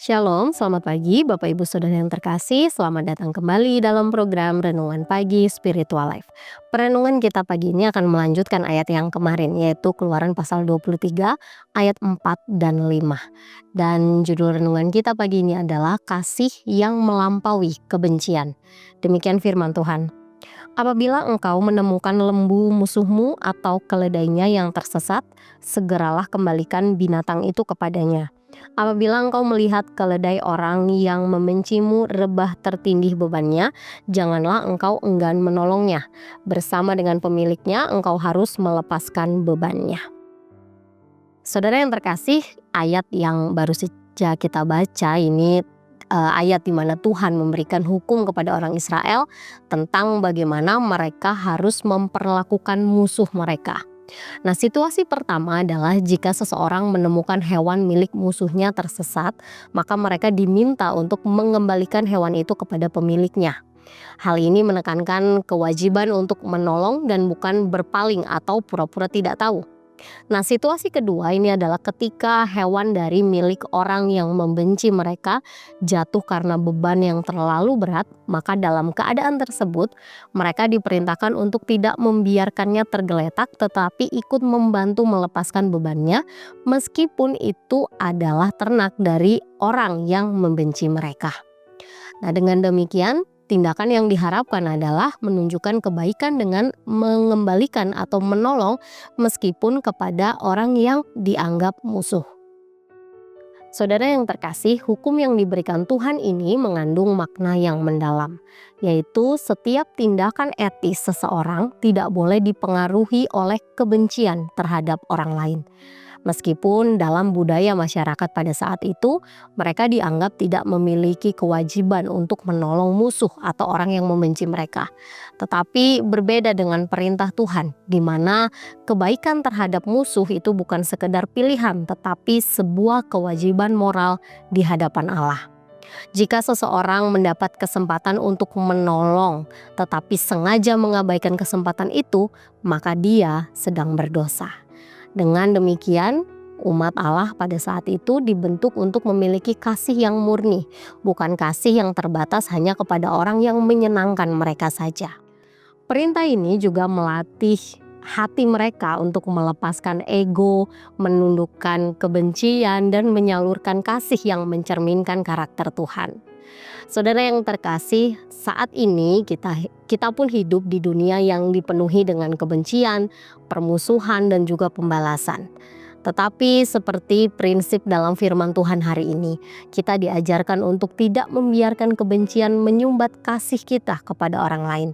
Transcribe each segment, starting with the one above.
Shalom, selamat pagi Bapak Ibu Saudara yang terkasih. Selamat datang kembali dalam program Renungan Pagi Spiritual Life. Perenungan kita pagi ini akan melanjutkan ayat yang kemarin, yaitu Keluaran pasal 23 ayat 4 dan 5. Dan judul renungan kita pagi ini adalah kasih yang melampaui kebencian. Demikian firman Tuhan. Apabila engkau menemukan lembu musuhmu atau keledainya yang tersesat, segeralah kembalikan binatang itu kepadanya. Apabila engkau melihat keledai orang yang membencimu rebah tertindih bebannya, janganlah engkau enggan menolongnya. Bersama dengan pemiliknya, engkau harus melepaskan bebannya. Saudara yang terkasih, ayat yang baru saja kita baca ini ayat di mana Tuhan memberikan hukum kepada orang Israel tentang bagaimana mereka harus memperlakukan musuh mereka. Nah, situasi pertama adalah jika seseorang menemukan hewan milik musuhnya tersesat, maka mereka diminta untuk mengembalikan hewan itu kepada pemiliknya. Hal ini menekankan kewajiban untuk menolong dan bukan berpaling atau pura-pura tidak tahu. Nah, situasi kedua ini adalah ketika hewan dari milik orang yang membenci mereka jatuh karena beban yang terlalu berat, maka dalam keadaan tersebut mereka diperintahkan untuk tidak membiarkannya tergeletak tetapi ikut membantu melepaskan bebannya meskipun itu adalah ternak dari orang yang membenci mereka. Nah, dengan demikian tindakan yang diharapkan adalah menunjukkan kebaikan dengan mengembalikan atau menolong meskipun kepada orang yang dianggap musuh. Saudara yang terkasih, hukum yang diberikan Tuhan ini mengandung makna yang mendalam, yaitu setiap tindakan etis seseorang tidak boleh dipengaruhi oleh kebencian terhadap orang lain. Meskipun dalam budaya masyarakat pada saat itu, mereka dianggap tidak memiliki kewajiban untuk menolong musuh atau orang yang membenci mereka. Tetapi berbeda dengan perintah Tuhan, di mana kebaikan terhadap musuh itu bukan sekedar pilihan, tetapi sebuah kewajiban moral di hadapan Allah. Jika seseorang mendapat kesempatan untuk menolong, tetapi sengaja mengabaikan kesempatan itu, maka dia sedang berdosa. Dengan demikian, umat Allah pada saat itu dibentuk untuk memiliki kasih yang murni, bukan kasih yang terbatas hanya kepada orang yang menyenangkan mereka saja. Perintah ini juga melatih hati mereka untuk melepaskan ego, menundukkan kebencian, dan menyalurkan kasih yang mencerminkan karakter Tuhan. Saudara yang terkasih, saat ini kita pun hidup di dunia yang dipenuhi dengan kebencian, permusuhan, dan juga pembalasan. Tetapi seperti prinsip dalam firman Tuhan hari ini, kita diajarkan untuk tidak membiarkan kebencian menyumbat kasih kita kepada orang lain.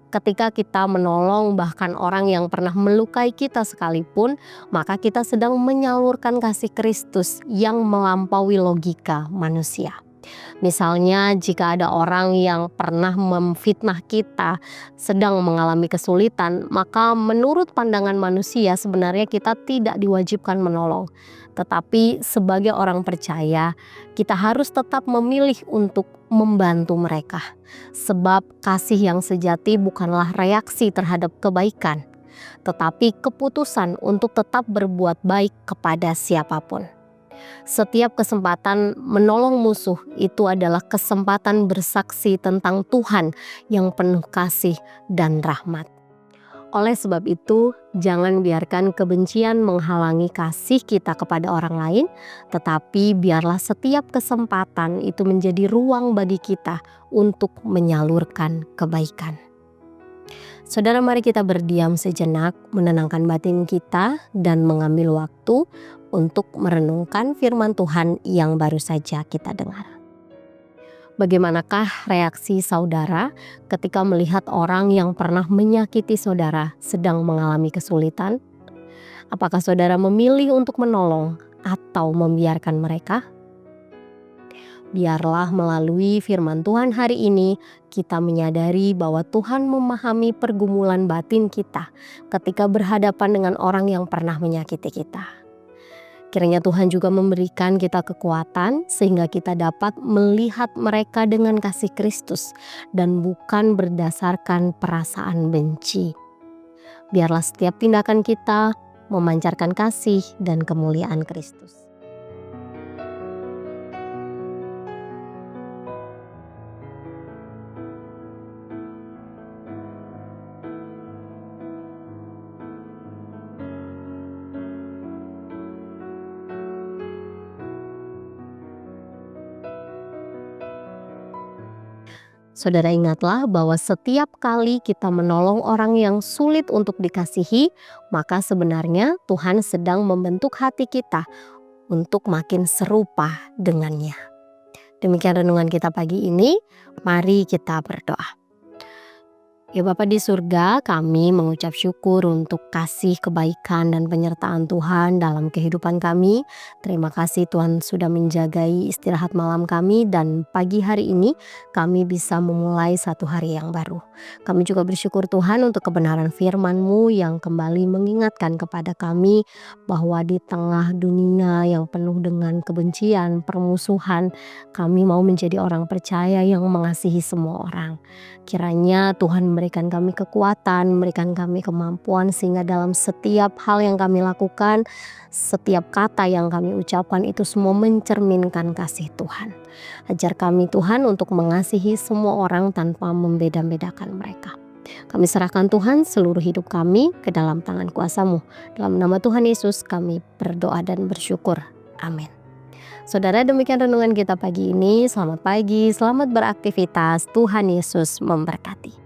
Ketika kita menolong bahkan orang yang pernah melukai kita sekalipun, maka kita sedang menyalurkan kasih Kristus yang melampaui logika manusia. Misalnya jika ada orang yang pernah memfitnah kita sedang mengalami kesulitan, maka menurut pandangan manusia sebenarnya kita tidak diwajibkan menolong. Tetapi sebagai orang percaya, kita harus tetap memilih untuk membantu mereka. Sebab kasih yang sejati bukanlah reaksi terhadap kebaikan, tetapi keputusan untuk tetap berbuat baik kepada siapapun. Setiap kesempatan menolong musuh itu adalah kesempatan bersaksi tentang Tuhan yang penuh kasih dan rahmat. Oleh sebab itu, jangan biarkan kebencian menghalangi kasih kita kepada orang lain, tetapi biarlah setiap kesempatan itu menjadi ruang bagi kita untuk menyalurkan kebaikan. Saudara, mari kita berdiam sejenak, menenangkan batin kita dan mengambil waktu untuk merenungkan firman Tuhan yang baru saja kita dengar. Bagaimanakah reaksi saudara ketika melihat orang yang pernah menyakiti saudara sedang mengalami kesulitan? Apakah saudara memilih untuk menolong atau membiarkan mereka? Biarlah melalui firman Tuhan hari ini kita menyadari bahwa Tuhan memahami pergumulan batin kita ketika berhadapan dengan orang yang pernah menyakiti kita. Kiranya Tuhan juga memberikan kita kekuatan sehingga kita dapat melihat mereka dengan kasih Kristus dan bukan berdasarkan perasaan benci. Biarlah setiap tindakan kita memancarkan kasih dan kemuliaan Kristus. Saudara ingatlah bahwa setiap kali kita menolong orang yang sulit untuk dikasihi, maka sebenarnya Tuhan sedang membentuk hati kita untuk makin serupa dengannya. Demikian renungan kita pagi ini, mari kita berdoa. Ya Bapa di surga, kami mengucap syukur untuk kasih, kebaikan, dan penyertaan Tuhan dalam kehidupan kami. Terima kasih Tuhan sudah menjagai istirahat malam kami, dan pagi hari ini kami bisa memulai satu hari yang baru. Kami juga bersyukur Tuhan untuk kebenaran firman-Mu yang kembali mengingatkan kepada kami bahwa di tengah dunia yang penuh dengan kebencian, permusuhan, kami mau menjadi orang percaya yang mengasihi semua orang. Kiranya Tuhan memberikan kami kekuatan, memberikan kami kemampuan sehingga dalam setiap hal yang kami lakukan, setiap kata yang kami ucapkan itu semua mencerminkan kasih Tuhan. Ajar kami Tuhan untuk mengasihi semua orang tanpa membeda-bedakan mereka. Kami serahkan Tuhan seluruh hidup kami ke dalam tangan kuasa-Mu. Dalam nama Tuhan Yesus kami berdoa dan bersyukur. Amin. Saudara, demikian renungan kita pagi ini. Selamat pagi, selamat beraktivitas. Tuhan Yesus memberkati.